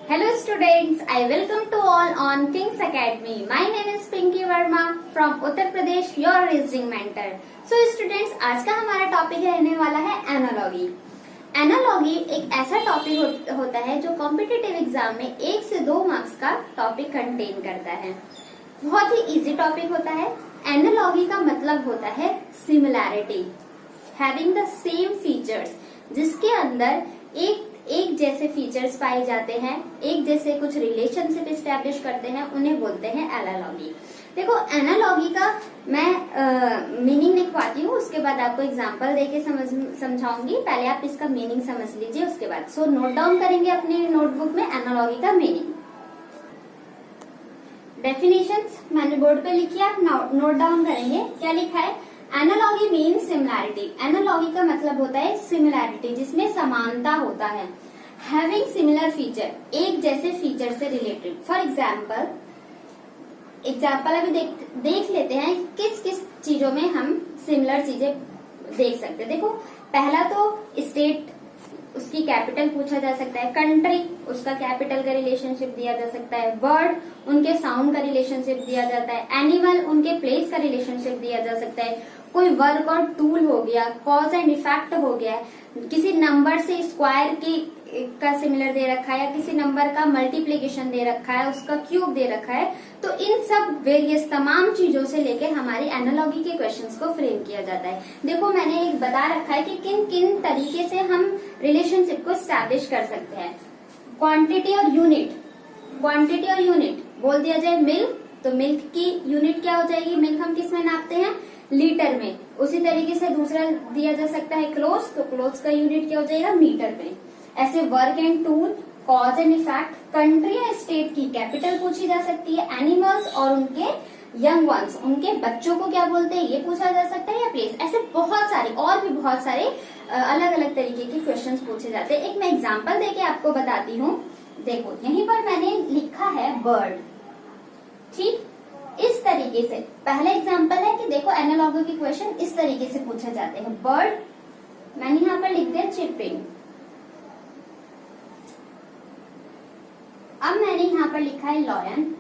Hello students, I welcome to all on King's Academy. My name is Pinky Verma from Uttar Pradesh, your reasoning mentor. So students, आज का हमारा topic रहने वाला है analogy. Analogy एक ऐसा topic होता है जो कॉम्पिटिटिव एग्जाम में 1 से 2 मार्क्स का टॉपिक कंटेन करता है। बहुत ही इजी टॉपिक होता है। एनालॉगी का मतलब होता है similarity, having the same features, जिसके अंदर एक जैसे फीचर्स पाए जाते हैं, एक जैसे कुछ रिलेशनशिप एस्टेब्लिश करते हैं, उन्हें बोलते हैं एनालॉगी। देखो एनालॉगी का मैं मीनिंग लिखवाती हूँ, उसके बाद आपको एग्जांपल देके समझाऊंगी। पहले आप इसका मीनिंग समझ लीजिए, उसके बाद नोट डाउन करेंगे अपनी नोटबुक में एनालॉगी का मीनिंग। डेफिनेशंस मैंने बोर्ड पे लिखी है, आप नोट डाउन करेंगे। क्या लिखा है? Analogy means similarity. एनालॉगी का मतलब होता है सिमिलैरिटी, जिसमें समानता होता है। हैविंग सिमिलर फीचर, एक जैसे फीचर से रिलेटेड। फॉर एग्जाम्पल अभी देख लेते हैं किस किस चीजों में हम सिमिलर चीजें देख सकते हैं। देखो पहला तो स्टेट, उसकी कैपिटल पूछा जा सकता है। कंट्री, उसका कैपिटल का रिलेशनशिप दिया जा सकता है। वर्ड, उनके साउंड का रिलेशनशिप दिया जाता है। एनिमल, उनके प्लेस का रिलेशनशिप दिया जा सकता है। कोई वर्क और टूल हो गया, कॉज एंड इफेक्ट हो गया, किसी नंबर से स्क्वायर का सिमिलर दे रखा है, या किसी नंबर का मल्टीप्लीकेशन दे रखा है, उसका क्यूब दे रखा है। तो इन सब वेरियस तमाम चीजों से लेकर हमारी एनालॉगी के क्वेश्चंस को फ्रेम किया जाता है। देखो मैंने एक बता रखा है कि किन किन तरीके से हम रिलेशनशिप को स्टैब्लिश कर सकते हैं। क्वांटिटी और यूनिट, क्वांटिटी और यूनिट बोल दिया जाए मिल्क, तो मिल्क की यूनिट क्या हो जाएगी? मिल्क हम किस में नापते हैं? लीटर में। उसी तरीके से दूसरा दिया जा सकता है क्लोथ्स, तो क्लोथ्स का यूनिट क्या हो जाएगा? मीटर में। ऐसे work and tool, cause and effect, country या स्टेट की कैपिटल पूछी जा सकती है। एनिमल्स और उनके यंग वंस, उनके बच्चों को क्या बोलते हैं, ये पूछा जा सकता है, या प्लेस। ऐसे बहुत सारे और भी बहुत सारे अलग अलग तरीके के क्वेश्चंस पूछे जाते हैं। एक मैं एग्जांपल देके आपको बताती हूँ। देखो यहीं पर मैंने लिखा है बर्ड, ठीक। इस तरीके से पहला एग्जांपल है कि देखो एनालॉगी के क्वेश्चन इस तरीके से पूछे जाते हैं। बर्ड, मैंने यहाँ पर लिख दिया चिपिंग। अब मैंने यहाँ पर लिखा है लॉयन।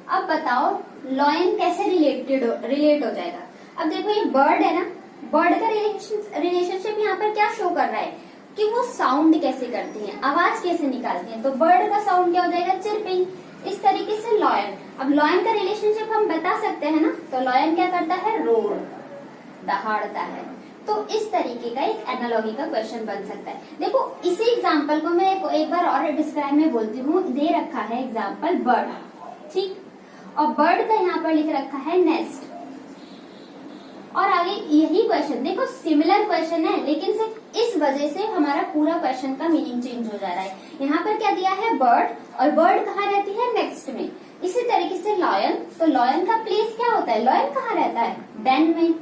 अब बताओ लॉयन कैसे रिलेट हो जाएगा? अब देखो ये बर्ड है ना, बर्ड का रिलेशनशिप यहाँ पर क्या शो कर रहा है कि वो साउंड कैसे करती हैं, आवाज कैसे निकालती हैं। तो बर्ड का साउंड क्या हो जाएगा? चिरपिंग। इस तरीके से लॉयन। अब लॉयन का रिलेशनशिप हम बता सकते हैं ना, तो लॉयन क्या करता है? रोर, दहाड़ता है। तो इस तरीके का एक एनालॉगी का क्वेश्चन बन सकता है। देखो इसी एग्जांपल को मैं एक बार और डिस्क्राइब में बोलती हूँ। दे रखा है एग्जांपल बर्ड, ठीक, और बर्ड का यहाँ पर लिख रखा है नेस्ट, और आगे यही क्वेश्चन। देखो सिमिलर क्वेश्चन है, लेकिन सिर्फ इस वजह से हमारा पूरा क्वेश्चन का मीनिंग चेंज हो जा रहा है। यहाँ पर क्या दिया है? बर्ड, और बर्ड कहाँ रहती है? नेक्स्ट में। इसी तरीके से लॉयन, तो लॉयन का प्लेस क्या होता है? लॉयन कहाँ रहता है? डेन में।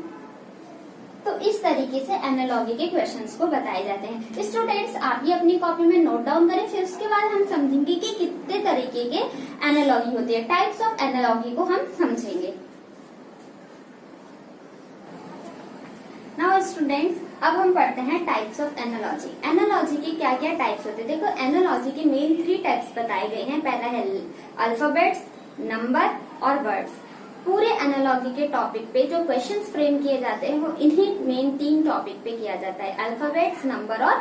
तो इस तरीके से एनालॉगी के क्वेश्चंस को बताए जाते हैं। स्टूडेंट्स आप ये अपनी कॉपी में नोट डाउन करें, फिर उसके बाद हम समझेंगे कि कितने तरीके के एनालॉगी होती है। टाइप्स ऑफ एनालॉगी को हम समझेंगे। नाउ स्टूडेंट्स अब हम पढ़ते हैं टाइप्स ऑफ एनालॉजी। एनालॉजी के क्या क्या टाइप्स होते हैं? देखो एनालॉजी के मेन 3 टाइप्स बताए गए हैं। पहला है अल्फाबेट्स, नंबर और वर्ड्स। पूरे एनालॉजी के टॉपिक पे जो क्वेश्चंस फ्रेम किए जाते हैं वो इन्हीं मेन 3 टॉपिक पे किया जाता है, अल्फाबेट्स, नंबर और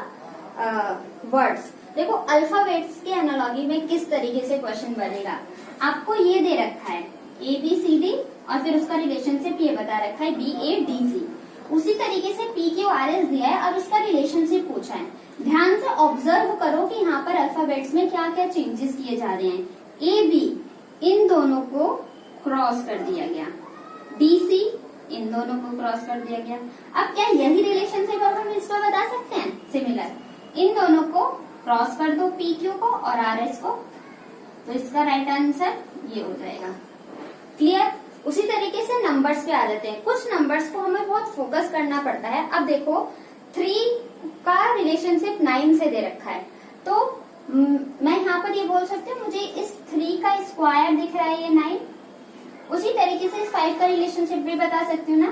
वर्ड्स। देखो अल्फाबेट्स के एनालॉजी में किस तरीके से क्वेश्चन बनेगा, आपको ये दे रखा है ABCD, और फिर उसका रिलेशनशिप ये बता रखा है BADC। उसी तरीके से PQRS दिया है और उसका रिलेशनशिप पूछा है। ध्यान से ऑब्जर्व करो कि यहाँ पर अल्फाबेट्स में क्या क्या चेंजेस किए जा रहे हैं। AB, इन दोनों को क्रॉस कर दिया गया। DC, इन दोनों को क्रॉस कर दिया गया। अब क्या यही रिलेशनशिप अब हम इस पर बता सकते हैं? सिमिलर, इन दोनों को क्रॉस कर दो, PQ को और RS को, तो इसका राइट आंसर ये हो जाएगा। क्लियर? उसी तरीके से नंबर्स पे आ जाते हैं। कुछ नंबर्स को हमें बहुत फोकस करना पड़ता है। अब देखो 3 का रिलेशनशिप 9 से दे रखा है, तो मैं यहाँ पर ये बोल सकती हूँ मुझे इस 3 का स्क्वायर दिख रहा है, ये 9। उसी तरीके से इस 5 का रिलेशनशिप भी बता सकती हूँ ना,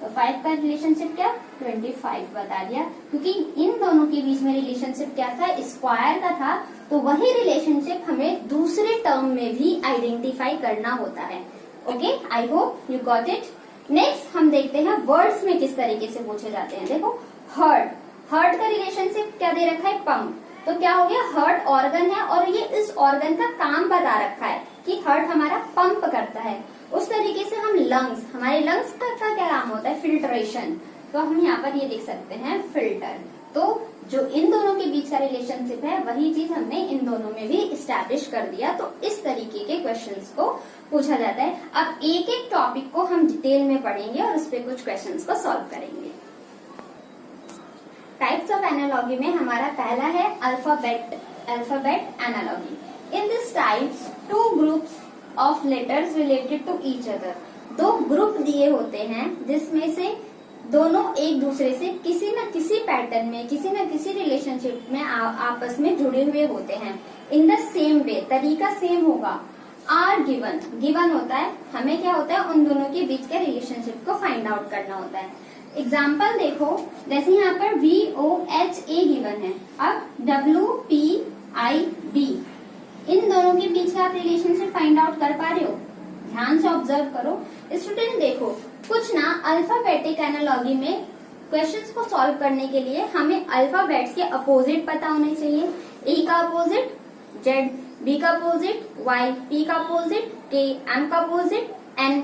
तो 5 का रिलेशनशिप क्या? 25 बता दिया, क्योंकि इन दोनों के बीच में रिलेशनशिप क्या था? स्क्वायर का था। तो वही रिलेशनशिप हमें दूसरे टर्म में भी आइडेंटिफाई करना होता है। Okay, I hope you got it. Next हम देखते हैं वर्ड्स में किस तरीके से पूछे जाते हैं। देखो हार्ट, हार्ट का रिलेशनशिप क्या दे रखा है, पंप। तो क्या हो गया, हार्ट ऑर्गन है और ये इस ऑर्गन का काम बता रखा है कि हार्ट हमारा पंप करता है। उस तरीके से हम लंग्स, हमारे लंग्स का क्या काम होता है, फिल्ट्रेशन। तो हम यहाँ पर ये देख सकते हैं फिल्टर। तो जो इन दोनों के बीच का रिलेशनशिप है वही चीज हमने इन दोनों में भी इस्टेब्लिश कर दिया। तो इस तरीके के क्वेश्चंस को पूछा जाता है। अब एक एक टॉपिक को हम डिटेल में पढ़ेंगे और उस पर कुछ क्वेश्चंस को सॉल्व करेंगे। टाइप्स ऑफ एनालॉजी में हमारा पहला है alphabet analogy. In this types two groups of letters related to each other. दो ग्रुप दिए होते हैं जिसमें से दोनों एक दूसरे से किसी न किसी पैटर्न में, किसी न किसी रिलेशनशिप में आपस में जुड़े हुए होते हैं। इन द सेम वे, तरीका सेम होगा। आर गिवन, गिवन होता है, हमें क्या होता है उन दोनों के बीच के रिलेशनशिप को फाइंड आउट करना होता है। एग्जाम्पल देखो, जैसे यहाँ पर VOHA गिवन है, अब WPIB, इन दोनों के बीच का आप रिलेशनशिप फाइंड आउट कर पा रहे हो? ध्यान से ऑब्जर्व करो। स्टूडेंट देखो, कुछ ना अल्फाबेटिक एनालॉजी में क्वेश्चंस को सॉल्व करने के लिए हमें अल्फाबेट्स के अपोजिट पता होने चाहिए। ए का अपोजिट जेड, बी का अपोजिट वाई, पी का अपोजिट के, एम का अपोजिट एन,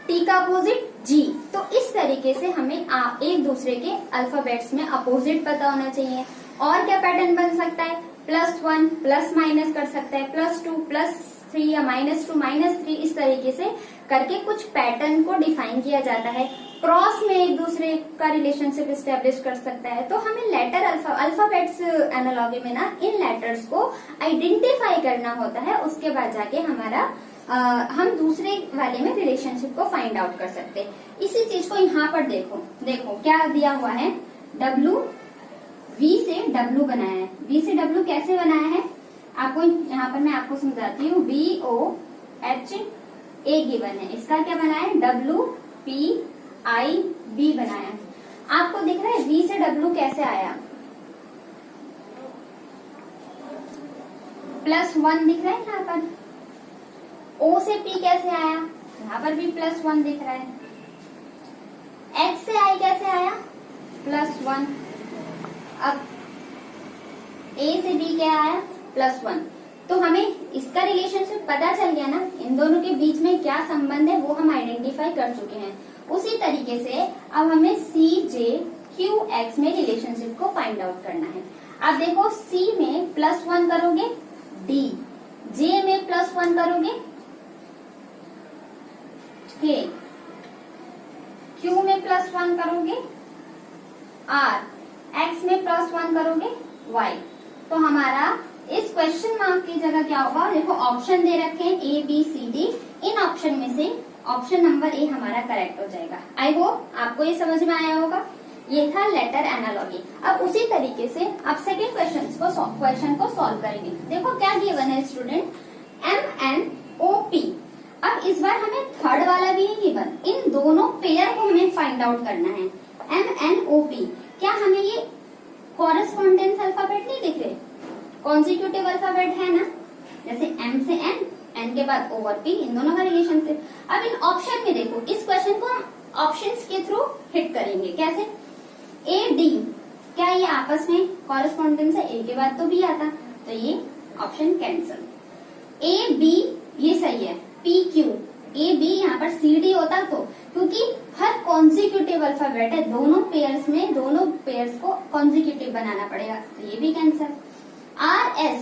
टी का अपोजिट जी। तो इस तरीके से हमें एक दूसरे के अल्फाबेट्स में अपोजिट पता होना चाहिए। और क्या पैटर्न बन सकता है, +1 प्लस माइनस कर सकता है, +2 +3 या -2 -3, इस तरीके से करके कुछ पैटर्न को डिफाइन किया जाता है। क्रॉस में एक दूसरे का रिलेशनशिप एस्टेब्लिश कर सकता है। तो हमें लेटर अल्फाबेट्स एनालॉजी में ना इन लेटर्स को आइडेंटिफाई करना होता है। उसके बाद जाके हमारा हम दूसरे वाले में रिलेशनशिप को फाइंड आउट कर सकते हैं। इसी चीज को यहाँ पर देखो क्या दिया हुआ है, V से W बनाया है। V से W कैसे बनाया है आपको यहाँ पर मैं आपको समझाती हूँ। VOHA गिवन है, इसका क्या बनाया है, WPIB बनाया है। आपको दिख रहा है V से W कैसे आया, +1 दिख रहा है यहाँ पर। O से P कैसे आया, यहाँ पर भी +1 दिख रहा है। H से I कैसे आया, +1। अब A से B क्या आया, +1। तो हमें इसका रिलेशनशिप पता चल गया ना, इन दोनों के बीच में क्या संबंध है वो हम आइडेंटिफाई कर चुके हैं। उसी तरीके से अब हमें CJQX में रिलेशनशिप को फाइंड आउट करना है। अब देखो C में +1 करोगे D, J में +1 करोगे K, Q में +1 करोगे R, X में +1 करोगे Y। तो हमारा इस क्वेश्चन मार्क की जगह क्या होगा, देखो ऑप्शन दे रखे हैं ABCD, इन ऑप्शन में से ऑप्शन नंबर A हमारा करेक्ट हो जाएगा। आई होप आपको ये समझ में आया होगा। ये था लेटर एनालॉजी। अब उसी तरीके से आप सेकेंड क्वेश्चन को सॉल्व करेंगे। देखो क्या गिवन है स्टूडेंट, MNOP। अब इस बार हमें थर्ड वाला भी नहीं गिवन, इन दोनों पेयर को हमें फाइंड आउट करना है। MNOP, क्या हमें ये कॉरेस्पॉन्डेंस अल्फाबेट नहीं दिख रहे, कॉन्जिक्यूटिव अल्फाबेट है ना, जैसे M से N, N के बाद O और P, इन दोनों का रिलेशनशिप। अब इन ऑप्शन में देखो, इस क्वेश्चन को हम ऑप्शंस के थ्रू हिट करेंगे। कैसे, AD, क्या ये आपस में कॉरेस्पॉन्डेंस है, A के बाद तो B आता, तो ये ऑप्शन कैंसिल। AB ये सही है, PQ, AB यहाँ पर CD होता तो, क्योंकि हर कॉन्जिक्यूटिव अल्फाबेट है, दोनों पेयर्स को कॉन्जिक्यूटिव बनाना पड़ेगा, तो ये भी कैंसिल। RS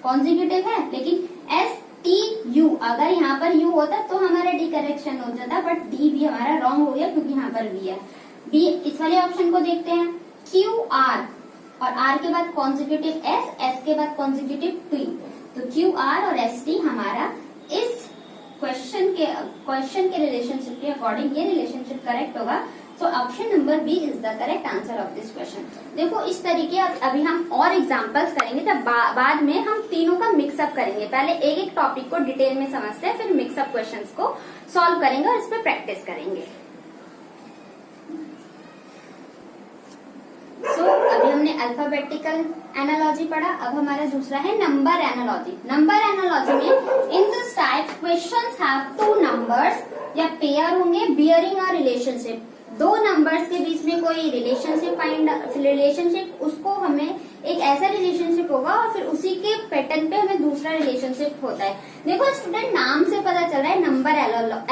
कॉन्जिक्यूटिव है, लेकिन STU, अगर यहाँ पर U होता तो हमारा D करेक्शन हो जाता, बट D भी हमारा रॉन्ग हो गया क्योंकि यहाँ पर B है। B, इस वाले ऑप्शन को देखते हैं। QR, और R के बाद कॉन्जिक्यूटिव S के बाद कॉन्जिक्यूटिव T, तो QR और ST हमारा इस क्वेश्चन के रिलेशनशिप के अकॉर्डिंग ये रिलेशनशिप करेक्ट होगा। सो option number B is the correct answer of this question. देखो इस तरीके अभी हम और एग्जांपल्स करेंगे, तब बाद में हम तीनों का मिक्सअप करेंगे। पहले एक एक टॉपिक को डिटेल में समझते हैं, फिर मिक्सअप क्वेश्चंस को सॉल्व करेंगे और इस पर प्रैक्टिस करेंगे। सो अभी हमने अल्फाबेटिकल एनालॉजी पढ़ा, अब हमारा दूसरा है नंबर एनालॉजी। नंबर एनालॉजी में इन this type questions have two numbers या पेयर होंगे बियरिंग अ रिलेशनशिप। दो नंबर्स के बीच में कोई रिलेशनशिप उसको हमें एक ऐसा रिलेशनशिप होगा और फिर उसी के पैटर्न पे हमें दूसरा रिलेशनशिप होता है। देखो स्टूडेंट, नाम से पता चल रहा है नंबर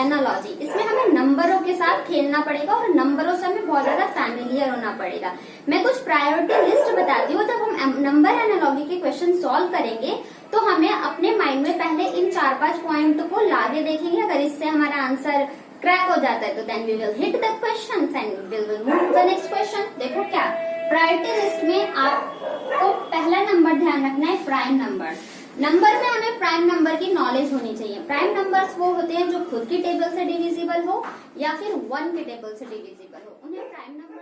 एनालॉजी। इसमें हमें नंबरों के साथ खेलना पड़ेगा और नंबरों से हमें बहुत ज्यादा फैमिलियर होना पड़ेगा। मैं कुछ प्रायोरिटी लिस्ट बताती हूँ। जब हम नंबर एनालॉजी के क्वेश्चन सॉल्व करेंगे तो हमें अपने माइंड में पहले इन 4-5 पॉइंट को लाके देखेंगे। अगर इससे हमारा आंसर क्रैक हो जाता है तो then we will hit the question and we will move the next question. देखो क्या प्रायोरिटी लिस्ट में आपको पहला नंबर ध्यान रखना है, प्राइम नंबर। नंबर में हमें प्राइम नंबर की नॉलेज होनी चाहिए। प्राइम नंबर्स वो होते हैं जो खुद की टेबल से डिविजिबल हो या फिर 1 के टेबल से डिविजिबल हो, उन्हें प्राइम नंबर।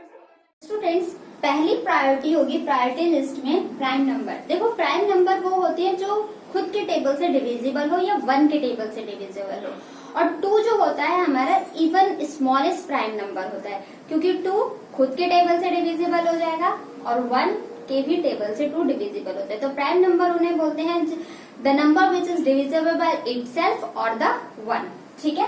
स्टूडेंट्स, पहली प्रायोरिटी होगी प्रायोरिटी लिस्ट में प्राइम नंबर। देखो प्राइम नंबर वो होती है जो खुद के टेबल से डिविजिबल हो या 1 के टेबल से डिविजिबल हो, और 2 जो होता है हमारा इवन स्मॉलेस्ट प्राइम नंबर होता है, क्योंकि 2 खुद के टेबल से डिविजिबल हो जाएगा और 1 के भी टेबल से 2 डिविजिबल होता है। तो प्राइम नंबर उन्हें बोलते हैं the number which is divisible by itself और द 1। ठीक है।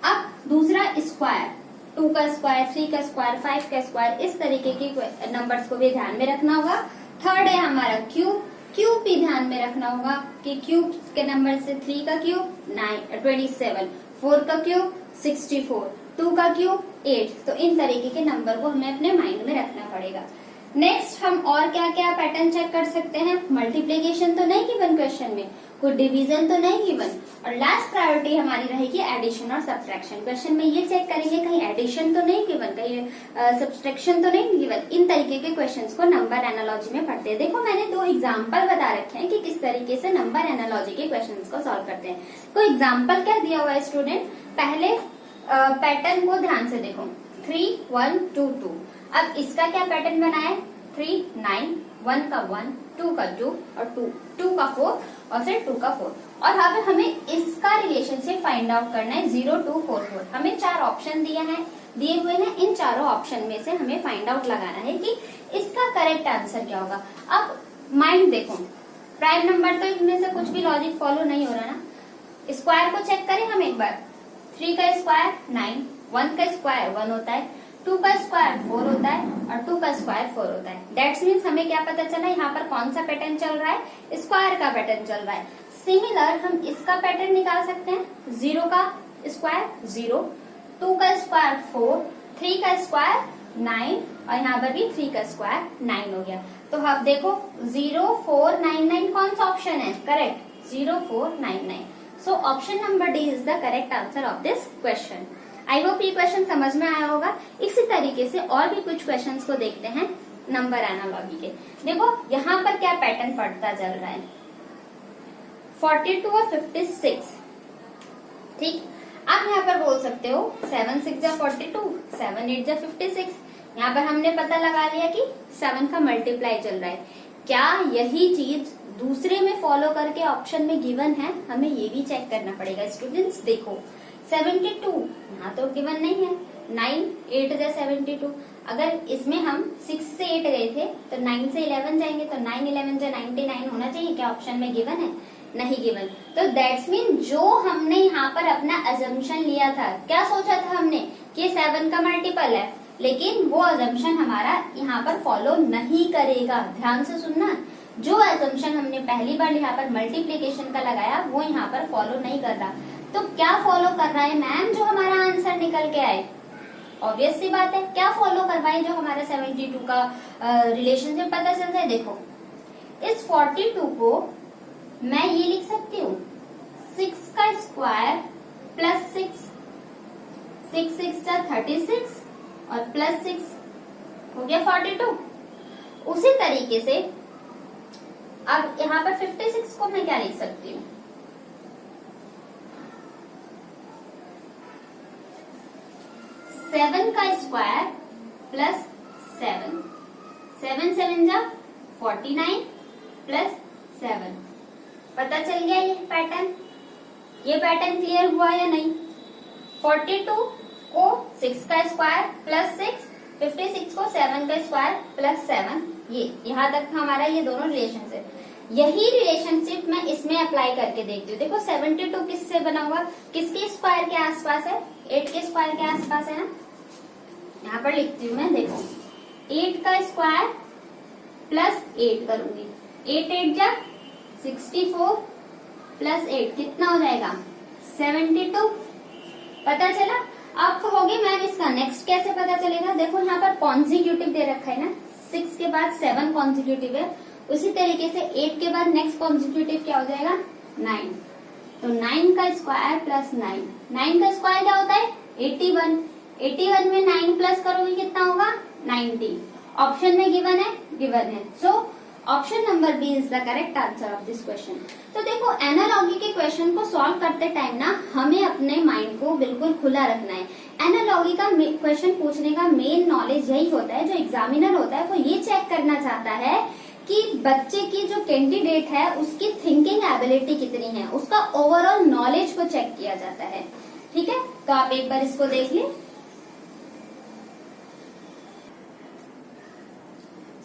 अब दूसरा स्क्वायर, 2 का स्क्वायर, 3 का स्क्वायर, 5 का स्क्वायर, इस तरीके के नंबर्स को भी ध्यान में रखना होगा। थर्ड है हमारा क्यूब। क्यूब भी ध्यान में रखना होगा कि क्यूब के नंबर से 3 का क्यूब 27, 4 का क्यूब 64, 2 का क्यूब 8। तो इन तरीके के नंबर को हमें अपने माइंड में रखना पड़ेगा। नेक्स्ट हम और क्या क्या पैटर्न चेक कर सकते हैं। मल्टीप्लीकेशन तो नहीं गिवन क्वेश्चन में, कोई डिवीजन तो नहीं गिवन, और लास्ट प्रायोरिटी हमारी रहेगी एडिशन और सब्ट्रैक्शन। क्वेश्चन में ये चेक करेंगे कहीं एडिशन तो नहीं गिवन, कहीं सब्ट्रैक्शन तो नहीं गिवन। इन तरीके के क्वेश्चंस को नंबर एनालॉजी में पढ़ते हैं। देखो मैंने 2 एग्जाम्पल बता रखे हैं कि किस तरीके से नंबर एनालॉजी के क्वेश्चंस को सॉल्व करते हैं। कोई एग्जाम्पल क्या दिया हुआ है स्टूडेंट, पहले पैटर्न को ध्यान से देखो, 3 1 2 2। अब इसका क्या पैटर्न बना है, 3 9, 1 का 1, 2 का 2 और 2 का 4 और फिर 2 का 4। और अब हमें इसका रिलेशनशिप फाइंड आउट करना है 0 2 4 4। हमें 4 ऑप्शन दिए हुए हैं। इन चारों ऑप्शन में से हमें फाइंड आउट लगाना है कि इसका करेक्ट आंसर क्या होगा। अब माइंड देखो, प्राइम नंबर तो इनमें से कुछ भी लॉजिक फॉलो नहीं हो रहा ना। स्क्वायर को चेक करें हम एक बार, 3 का स्क्वायर 9, 1 का स्क्वायर 1 होता है, 2 का स्क्वायर 4 होता है और 2 का स्क्वायर 4 होता है। दैट्स मीन्स हमें क्या पता चला, यहाँ पर कौन सा पैटर्न चल रहा है, स्क्वायर का पैटर्न चल रहा है। सिमिलर हम इसका पैटर्न निकाल सकते हैं, 0 का स्क्वायर 0, 2 का स्क्वायर 4, 3 का स्क्वायर 9 और यहाँ पर भी 3 का स्क्वायर 9 हो गया। तो अब देखो 0 4 9 9 कौन सा ऑप्शन है, correct 0 4 9 9। So option number D is the correct answer of this question. I hope ये क्वेश्चन समझ में आया होगा। इसी तरीके से और भी कुछ क्वेश्चंस को देखते हैं नंबर एनालॉजी के। देखो यहाँ पर क्या पैटर्न पड़ता चल रहा है, 42 और 56। ठीक, आप यहाँ पर बोल सकते हो 7 6 जा 42, 7 8 जा 56। यहाँ पर हमने पता लगा लिया कि 7 का मल्टीप्लाई चल रहा है। क्या यही चीज दूसरे में फॉलो करके ऑप्शन में गिवन है, हमें ये भी चेक करना पड़ेगा। स्टूडेंट्स देखो 72 यहाँ तो गिवन नहीं है, 9 8 जा 72। अगर इसमें हम 6 से 8 गए थे तो 9 से 11 जाएंगे, तो 9 11 जा 99 होना चाहिए। क्या ऑप्शन में गिवन है, नहीं गिवन। तो दैट्स मीन जो हमने यहाँ पर अपना अजम्पशन लिया था, क्या सोचा था हमने कि 7 का मल्टीपल है, लेकिन वो अजम्पशन हमारा यहाँ पर फॉलो नहीं करेगा। ध्यान से सुनना, जो अजम्पशन हमने पहली बार यहाँ पर मल्टीप्लीकेशन का लगाया वो यहाँ पर फॉलो नहीं कर रहा। तो क्या फॉलो कर रहा है मैम, जो हमारा आंसर निकल के आए, ऑब्वियस सी बात है। क्या फॉलो करवाए, जो हमारा 72 का रिलेशनशिप पता चल जाए। देखो इस 42 को मैं ये लिख सकती हूँ 6 का स्क्वायर प्लस 6, 6 6 जा 36 और प्लस 6 हो गया 42। उसी तरीके से अब यहाँ पर 56 को मैं क्या लिख सकती हूँ, 7 का स्क्वायर प्लस 7, 7 7 जा 49 प्लस 7। पता चल गया ये पैटर्न क्लियर हुआ या नहीं। 42 को 6 का स्क्वायर प्लस 6 56 को 7 का स्क्वायर प्लस 7, ये यहाँ तक हमारा ये दोनों रिलेशनशिप। यही रिलेशनशिप मैं इसमें अप्लाई करके देखती हूँ। देखो 72 किससे बना हुआ, किसके स्क्वायर के आसपास है, 8 के स्क्वायर के आसपास है ना। यहाँ पर लिखती हूँ मैं, देखो 8 का स्क्वायर प्लस 8 करूंगी, 8 8 जा 64 प्लस 8 कितना हो जाएगा 72, पता चला। आप कहोगे मैम इसका नेक्स्ट कैसे पता चलेगा, देखो यहाँ पर कॉन्जिक्यूटिव दे रखा है ना, 6 के बाद 7 कॉन्जिक्यूटिव है, उसी तरीके से 8 के बाद नेक्स्ट कॉन्जिक्यूटिव क्या हो जाएगा 9, तो 9 का स्क्वायर प्लस 9, 9 का स्क्वायर क्या होता है 81, 81 में 9 प्लस करोगे कितना होगा 90, ऑप्शन में गिवन है, so option number B is the correct answer of this question. तो देखो एनालॉगी के क्वेश्चन को सॉल्व करते टाइम ना हमें अपने माइंड को बिल्कुल खुला रखना है। एनालॉगी का क्वेश्चन पूछने का मेन नॉलेज यही होता है, जो एग्जामिनर होता है वो ये चेक करना चाहता है कि बच्चे की जो कैंडिडेट है उसकी थिंकिंग एबिलिटी कितनी है, उसका ओवरऑल नॉलेज को चेक किया जाता है। ठीक है, तो आप एक बार इसको देख लें।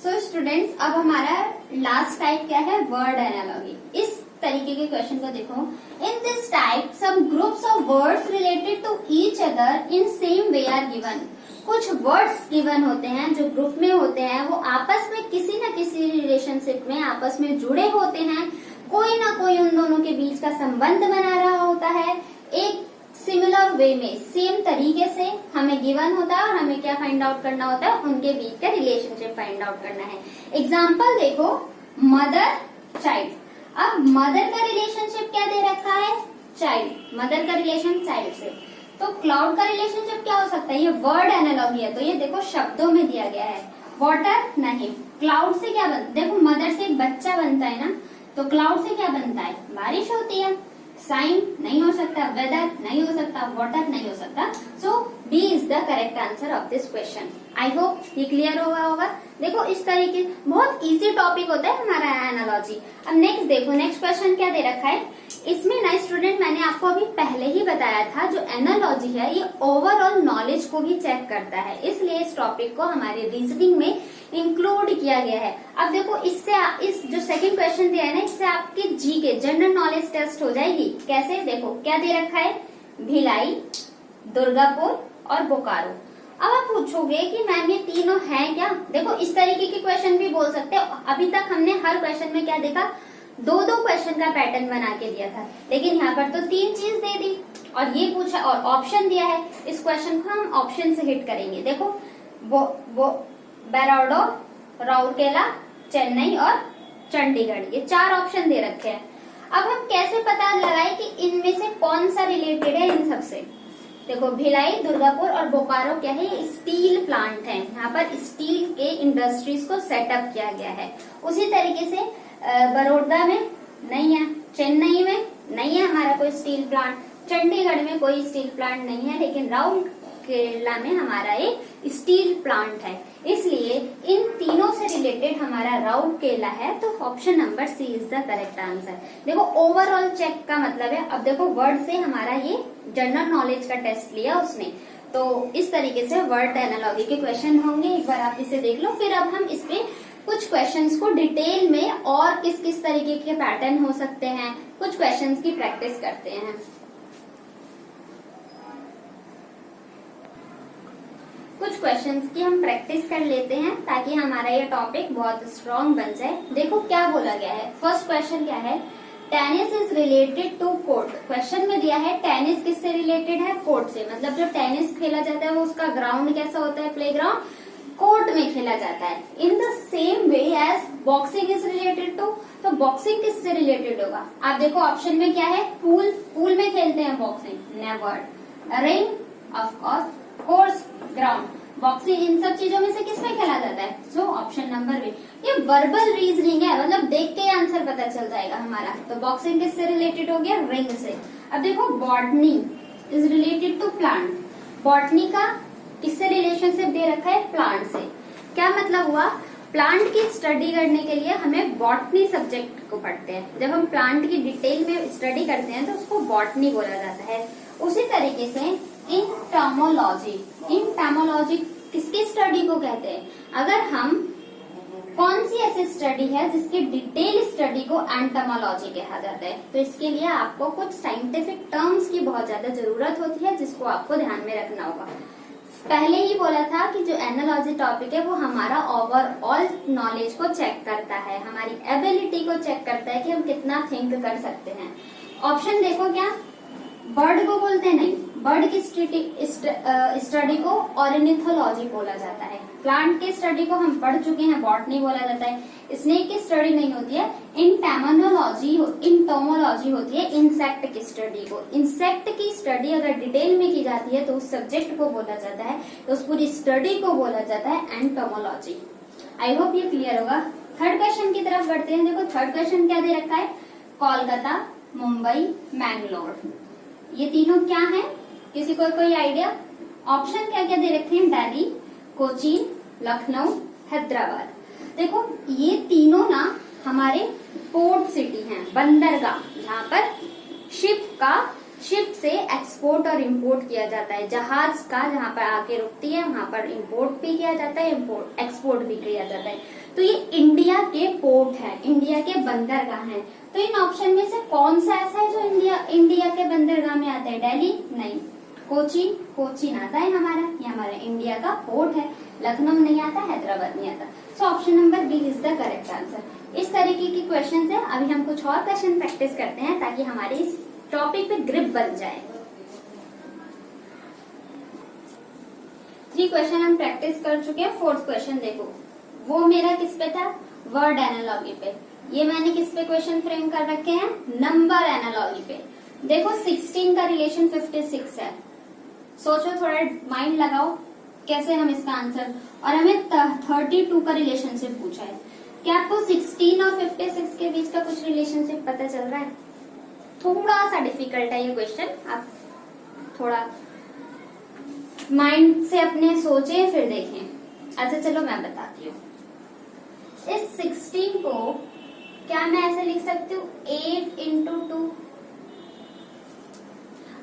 सो स्टूडेंट्स, अब हमारा लास्ट टाइप क्या है, वर्ड एनालॉगी। इस तरीके के क्वेश्चन को देखो, in this type some groups of words related to each other in same way are given. कुछ वर्ड्स गिवन होते हैं जो ग्रुप में होते हैं, वो आपस में किसी न किसी रिलेशनशिप में आपस में जुड़े होते हैं, कोई ना कोई उन दोनों के बीच का संबंध बना रहा होता है, एक सिमिलर वे में सेम तरीके से हमें गिवन होता है और हमें क्या फाइंड आउट करना होता है, उनके बीच का रिलेशनशिप फाइंड आउट करना है। एग्जाम्पल देखो, मदर चाइल्ड। अब मदर का रिलेशनशिप क्या दे रखा है, चाइल्ड, मदर का रिलेशन चाइल्ड से। तो क्लाउड का रिलेशनशिप क्या हो सकता है, ये वर्ड एनालॉगी है तो ये देखो शब्दों में दिया गया है। वाटर नहीं, क्लाउड से क्या बनता, देखो मदर से एक बच्चा बनता है ना, तो क्लाउड से क्या बनता है, बारिश होती है। साइन नहीं हो सकता, वेदर नहीं हो सकता, वाटर नहीं हो सकता, so B is the correct answer of this question. I hope ये क्लियर हुआ होगा। देखो इस तरीके बहुत इजी टॉपिक होता है हमारा एनालॉजी। अब नेक्स्ट देखो, नेक्स्ट क्वेश्चन क्या दे रखा है इसमें ना स्टूडेंट, मैंने आपको अभी पहले ही बताया था, जो एनालॉजी है ये ओवरऑल नॉलेज को भी चेक करता है, इसलिए इस टॉपिक को हमारे रीजनिंग में इंक्लूड किया गया है। अब देखो इससे इस जो सेकंड क्वेश्चन दिया है ना, इससे आपकी जी के जनरल नॉलेज टेस्ट हो जाएगी। कैसे, देखो क्या दे रखा है, भिलाई, दुर्गापुर और बोकारो। अब आप पूछोगे कि मैम ये तीनों हैं क्या, देखो इस तरीके के क्वेश्चन भी बोल सकते हो। अभी तक हमने हर क्वेश्चन में क्या देखा, दो क्वेश्चन का पैटर्न बना के दिया था, लेकिन यहाँ पर तो 3 चीज दे दी और ये पूछा और ऑप्शन दिया है। इस क्वेश्चन को हम ऑप्शन से हिट करेंगे। देखो बैरोडो, राउरकेला, चेन्नई और चंडीगढ़, ये 4 ऑप्शन दे रखे हैं। अब हम कैसे पता लगाए कि इनमें से कौन सा रिलेटेड है इन सबसे। देखो भिलाई, दुर्गापुर और बोकारो क्या है, स्टील प्लांट है, यहाँ पर स्टील के इंडस्ट्रीज को सेटअप किया गया है। उसी तरीके से बड़ौदा में नहीं है, चेन्नई में नहीं है हमारा कोई स्टील प्लांट, चंडीगढ़ में कोई स्टील प्लांट नहीं है, लेकिन राउरकेला में हमारा एक स्टील प्लांट है, इसलिए इन तीनों से रिलेटेड हमारा राउरकेला है, तो option number C is the correct answer. देखो ओवरऑल चेक का मतलब है, अब देखो वर्ड से हमारा ये जनरल नॉलेज का टेस्ट लिया उसने, तो इस तरीके से वर्ड एनालॉजी के क्वेश्चन होंगे। एक बार आप इसे देख लो, फिर अब हम इस पे कुछ क्वेश्चंस को डिटेल में और किस किस तरीके के पैटर्न हो सकते हैं, कुछ क्वेश्चंस की प्रैक्टिस करते हैं। कुछ क्वेश्चंस की हम प्रैक्टिस कर लेते हैं ताकि हमारा ये टॉपिक बहुत स्ट्रॉन्ग बन जाए। देखो क्या बोला गया है, फर्स्ट क्वेश्चन क्या है, tennis is related to court. Question में दिया है टेनिस किससे रिलेटेड है, कोर्ट से, मतलब जो टेनिस खेला जाता है वो उसका ग्राउंड कैसा होता है, प्ले ग्राउंड, कोर्ट में खेला जाता है। In the same way as boxing is related to, तो बॉक्सिंग किससे रिलेटेड होगा, आप देखो ऑप्शन में क्या है, पूल, पूल में खेलते हैं boxing, never, ring of course, ground, boxing, इन सब चीजों में से किसमें खेला जाता है, सो ऑप्शन नंबर बी। ये वर्बल रीजनिंग है, मतलब देख के आंसर पता चल जाएगा हमारा। तो बॉक्सिंग किससे रिलेटेड हो गया, रिंग से। अब देखो botany is related to plant, botany का किससे रिलेशनशिप दे रखा है, प्लांट से। क्या मतलब हुआ, प्लांट की स्टडी करने के लिए हमें बॉटनी सब्जेक्ट को पढ़ते हैं, जब हम प्लांट की डिटेल में स्टडी करते हैं तो उसको बॉटनी बोला जाता है। उसी तरीके से इंटर्मोलॉजी, इंटर्मोलॉजी किसकी स्टडी को कहते हैं? अगर हम कौन सी ऐसी स्टडी है जिसकी डिटेल स्टडी को एंटोमोलॉजी कहा जाता है? तो इसके लिए आपको कुछ साइंटिफिक टर्म्स की बहुत ज्यादा जरूरत होती है जिसको आपको ध्यान में रखना होगा। पहले ही बोला था कि जो एनालॉजी टॉपिक है वो हमारा ओवरऑल नॉलेज को चेक करता है, हमारी एबिलिटी को चेक करता है कि हम कितना थिंक कर सकते हैं। ऑप्शन देखो, क्या बर्ड को बोलते नहीं, बर्ड की स्टडी को ऑर्निथोलॉजी बोला जाता है। प्लांट की स्टडी को हम पढ़ चुके हैं, बॉटनी बोला जाता है। स्नेक की स्टडी नहीं होती है, इंटोमोलॉजी होती है इंसेक्ट की स्टडी को। इंसेक्ट की स्टडी अगर डिटेल में की जाती है तो उस सब्जेक्ट को बोला जाता है, तो उस पूरी स्टडी को बोला जाता है एंटोमोलॉजी। आई होप ये क्लियर होगा। थर्ड क्वेश्चन की तरफ बढ़ते हैं। देखो थर्ड क्वेश्चन क्या दे रखा है? कोलकाता, मुंबई, मैंगलोर, ये तीनों क्या है? किसी को कोई आइडिया? ऑप्शन क्या क्या दे रखे हैं? दिल्ली, कोचीन, लखनऊ, हैदराबाद। देखो ये तीनों ना हमारे पोर्ट सिटी हैं, बंदरगाह, जहाँ पर शिप से एक्सपोर्ट और इंपोर्ट किया जाता है। जहाज का जहाँ पर आके रुकती है वहां पर इंपोर्ट भी किया जाता है, एक्सपोर्ट भी किया जाता है। तो ये इंडिया के पोर्ट है, इंडिया के बंदरगाह हैं। तो इन ऑप्शन में से कौन सा ऐसा है जो इंडिया के बंदरगाह में आता है? दिल्ली नहीं, कोचीन आता है हमारा, ये हमारा इंडिया का पोर्ट है। लखनऊ नहीं आता, हैदराबाद नहीं आता। So option number B is the correct answer. इस तरीके की क्वेश्चन है। अभी हम कुछ और क्वेश्चन प्रैक्टिस करते हैं ताकि हमारे इस टॉपिक पे ग्रिप बन जाए। 3 क्वेश्चन हम प्रैक्टिस कर चुके हैं। 4th क्वेश्चन देखो, वो मेरा किस पे था? वर्ड एनालॉजी पे। ये मैंने किस पे क्वेश्चन फ्रेम कर रखे हैं? नंबर एनालॉजी पे। देखो 16 का रिलेशन 56 है। सोचो, थोड़ा माइंड लगाओ कैसे हम इसका आंसर, और हमें 32 का रिलेशनशिप पूछा है। क्या आपको 16 और 56 के बीच का कुछ रिलेशनशिप पता चल रहा है? थोड़ा सा डिफिकल्ट है ये क्वेश्चन, आप थोड़ा माइंड से अपने सोचे फिर देखें। अच्छा चलो मैं बताती हूँ। इस 16 को क्या मैं ऐसे लिख सकती हूँ? 8 इंटू 2।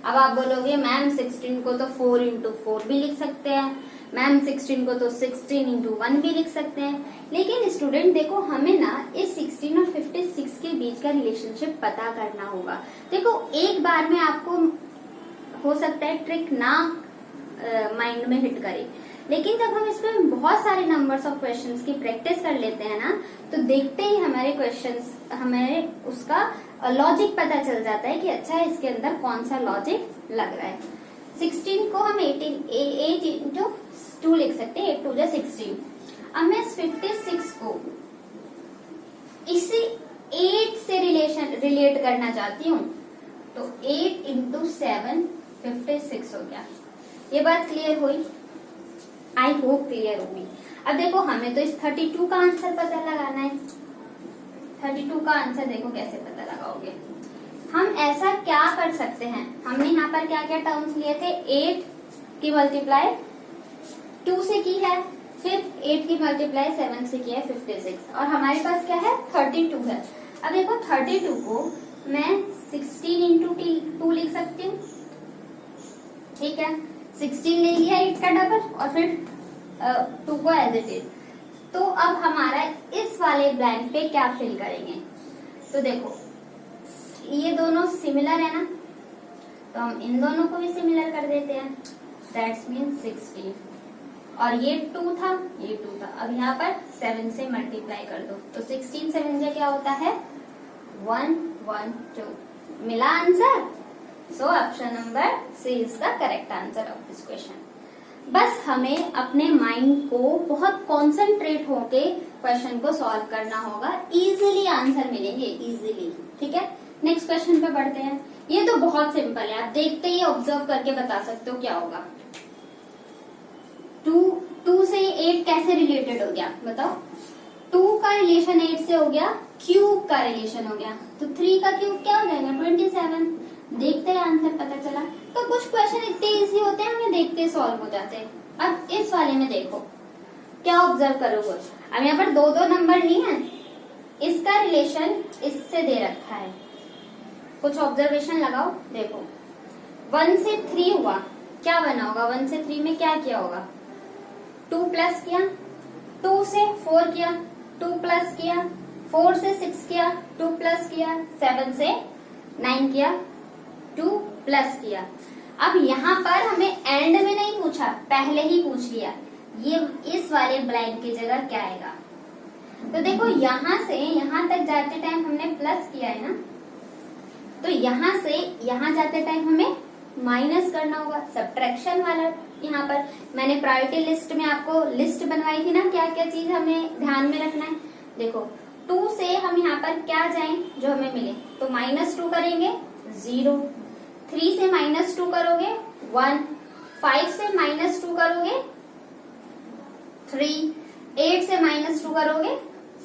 अब आप बोलोगे मैम 16 को तो 4 इंटू 4 भी लिख सकते हैं, मैम 16 को तो 16 इंटू 1 भी लिख सकते हैं। लेकिन स्टूडेंट देखो, हमें ना इस 16 और 56 के बीच का रिलेशनशिप पता करना होगा। देखो एक बार में आपको हो सकता है ट्रिक ना माइंड में हिट करे, लेकिन जब हम इसमें बहुत सारे नंबर्स ऑफ क्वेश्चंस की प्रैक्टिस कर लेते हैं ना, तो देखते ही हमारे क्वेश्चंस, हमें उसका लॉजिक पता चल जाता है कि अच्छा इसके अंदर कौन सा लॉजिक लग रहा है। 16 को हम 8 इंटू 2 लिख सकते हैं, 8 2 जा 16। अब मैं इस 56 को इसी 8 से रिलेट करना चाहती हूँ, तो 8 इंटू 7 56 हो गया। ये बात क्लियर हुई? आई होप क्लियर होगी। अब देखो हमें तो इस 32 का आंसर पता लगाना है। 32 का आंसर देखो कैसे पता लगाओगे। हम ऐसा क्या कर सकते हैं, हमने यहाँ पर क्या क्या टर्म्स लिए थे? 8 की मल्टीप्लाई 2 से की है, फिर 8 की मल्टीप्लाई 7 से की है 56, और हमारे पास क्या है? 32 है। अब देखो 32 को मैं 16 इंटू 2 लिख सकती हूँ, ठीक है। 16 ले लिया 8 का डबल और फिर 2 को एज इट इज। तो अब हमारा इस वाले ब्लैंक पे क्या फिल करेंगे? तो देखो ये दोनों सिमिलर है ना, तो हम इन दोनों को भी सिमिलर कर देते हैं। दैट्स मीन 16, और ये 2 था, ये 2 था। अब यहाँ पर 7 से मल्टीप्लाई कर दो, तो 16 7 जा क्या होता है? 1 1 2। मिला answer. So option number C is the correct answer of this question. बस हमें अपने माइंड को बहुत कॉन्सेंट्रेट होके क्वेश्चन को सॉल्व करना होगा, इजीली आंसर मिलेंगे, इजीली। ठीक है, नेक्स्ट क्वेश्चन पे बढ़ते हैं। ये तो बहुत सिंपल है, आप देखते ही ऑब्जर्व करके बता सकते हो क्या होगा। 2 से 8 कैसे रिलेटेड हो गया बताओ? 2 का रिलेशन 8 से हो गया, क्यूब का रिलेशन हो गया, तो 3 का क्यूब क्या हो जाएगा? 27। देखते हैं आंसर पता चला। तो कुछ क्वेश्चन इतने इजी होते हैं, हमें देखते सॉल्व हो जाते हैं। अब इस वाले में देखो क्या ऑब्जर्व करोगे। अब यहाँ पर 2 नंबर नहीं है, इसका रिलेशन इससे दे रखा है। कुछ ऑब्जर्वेशन लगाओ, देखो 1 से 3 हुआ, क्या बना होगा? 1 से 3 में क्या किया होगा? 2 प्लस किया, 2 से 4 किया, 2 प्लस किया, 4 से 6 किया, 2 प्लस किया, 7 से 9 किया, 2 प्लस किया। अब यहाँ पर हमें एंड में नहीं पूछा, पहले ही पूछ लिया, ये इस वाले ब्लैंक की जगह क्या आएगा। तो देखो यहाँ से यहाँ तक जाते टाइम हमने प्लस किया है ना, तो यहाँ से यहाँ जाते टाइम हमें माइनस करना होगा, सब्ट्रैक्शन वाला। यहाँ पर मैंने प्रायोरिटी लिस्ट में आपको लिस्ट बनवाई थी ना, क्या क्या चीज हमें ध्यान में रखना है। देखो 2 से हम यहाँ पर क्या जाएं जो हमें मिले, तो -2 करेंगे 0, 3 से -2 करोगे 1, 5 से -2 करोगे 3, 8 से -2 करोगे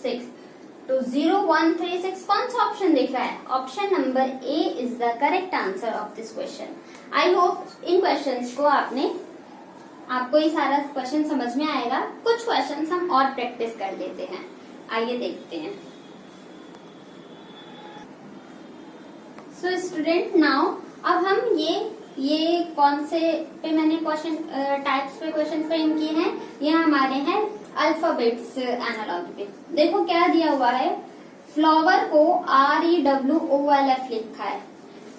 6, तो 0 1 3 6 कौन सा ऑप्शन दिख रहा है? Option number A is the correct answer of this question. I hope in questions को आपको ये सारा क्वेश्चन समझ में आएगा। कुछ क्वेश्चंस हम और प्रैक्टिस कर लेते हैं, आइए देखते हैं। सो स्टूडेंट नाउ अब हम ये कौन से पे मैंने क्वेश्चन टाइप्स पे क्वेश्चन फ्रेम किए हैं, ये हमारे हैं अल्फाबेट्स एनालॉजी पे। देखो क्या दिया हुआ है, फ्लावर को REWOLF लिखा है,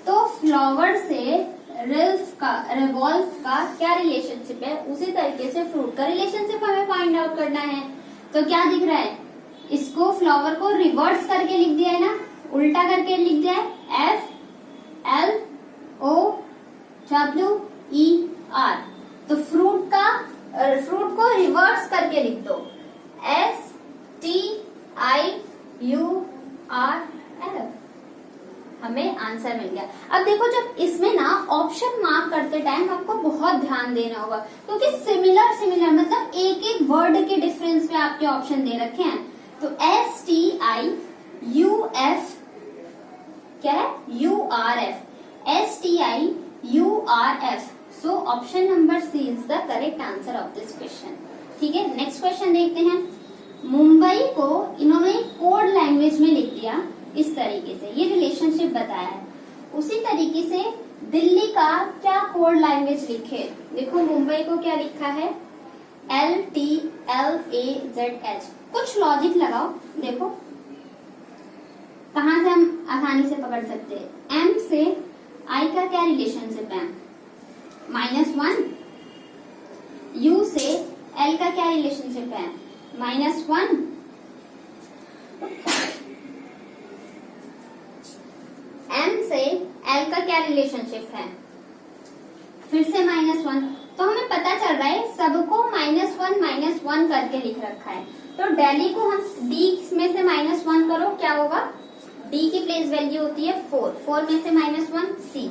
तो फ्लावर से रिवॉल्व का क्या रिलेशनशिप है, उसी तरीके से फ्रूट का रिलेशनशिप हमें फाइंड आउट करना है। तो क्या दिख रहा है, इसको फ्लावर को रिवर्स करके लिख दिया है ना, उल्टा करके लिख दिया है FLOWER। तो फ्रूट को रिवर्स करके लिख दो STIURF, हमें आंसर मिल गया। अब देखो जब इसमें ना ऑप्शन मार्क करते टाइम आपको बहुत ध्यान देना होगा, क्योंकि सिमिलर मतलब एक एक वर्ड के डिफरेंस पे आपके ऑप्शन दे रखे हैं। तो STIUF क्या है, URF, STIURF। So option number C is the correct answer of this question. ठीक है, नेक्स्ट क्वेश्चन देखते हैं। मुंबई को इन्होंने कोड लैंग्वेज में लिख दिया इस तरीके से, ये रिलेशनशिप बताया है। उसी तरीके से दिल्ली का क्या कोड लैंग्वेज लिखे, देखो मुंबई को क्या लिखा है LTLAZH। कुछ लॉजिक लगाओ, देखो कहां से हम आसानी से पकड़ सकते हैं। M से I का क्या रिलेशनशिप है, -1। U से L का क्या रिलेशनशिप है, -1। M से L का क्या रिलेशनशिप है, फिर से -1। तो हमें पता चल रहा है सबको -1 करके लिख रखा है। तो दिल्ली को हम D में से -1 करो, क्या होगा, D की प्लेस वैल्यू होती है 4 में से -1 C,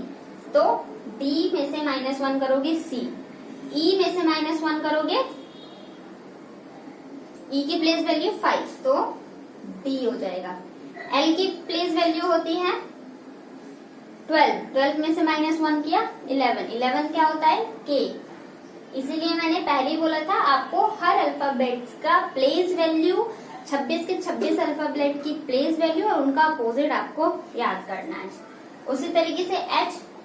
तो D में से -1 करोगे C, E में से -1 करोगे, E की प्लेस वैल्यू 5, तो D हो जाएगा। L की प्लेस वैल्यू होती है 12 में से -1 किया 11 क्या होता है K। इसीलिए मैंने पहले ही बोला था आपको हर अल्फाबेट्स का प्लेस वैल्यू 26 के 26 अल्फाबेट की प्लेस वैल्यू और उनका अपोजिट आपको याद करना है। उसी तरीके से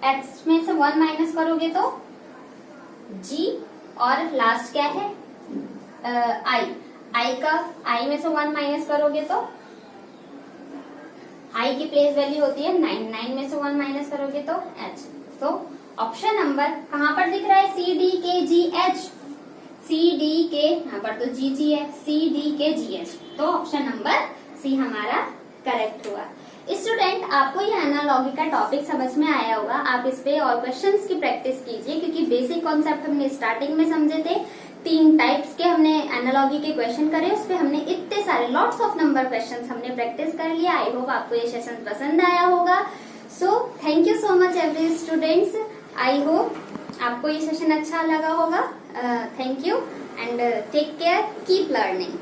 H में से 1 माइनस करोगे तो G, और लास्ट क्या है I में से 1 माइनस करोगे तो I की प्लेस वैल्यू होती है 9 में से 1 माइनस करोगे तो H। तो ऑप्शन नंबर कहाँ पर दिख रहा है, CDKGH, CDK, यहाँ पर तो GG है, CDKGH, तो ऑप्शन नंबर सी हमारा करेक्ट हुआ। स्टूडेंट आपको ये एनालॉजी का टॉपिक समझ में आया होगा, आप इस पे और क्वेश्चंस की प्रैक्टिस कीजिए, क्योंकि बेसिक कॉन्सेप्ट हमने स्टार्टिंग में समझे थे। 3 टाइप्स के हमने एनालॉजी के क्वेश्चन करे, उस पे हमने इतने सारे लॉट्स ऑफ नंबर क्वेश्चंस हमने प्रैक्टिस कर लिया। आई होप आपको ये सेशन पसंद आया होगा। So thank you so much every students, I hope आपको ये सेशन अच्छा लगा होगा। Thank you and take care, keep learning.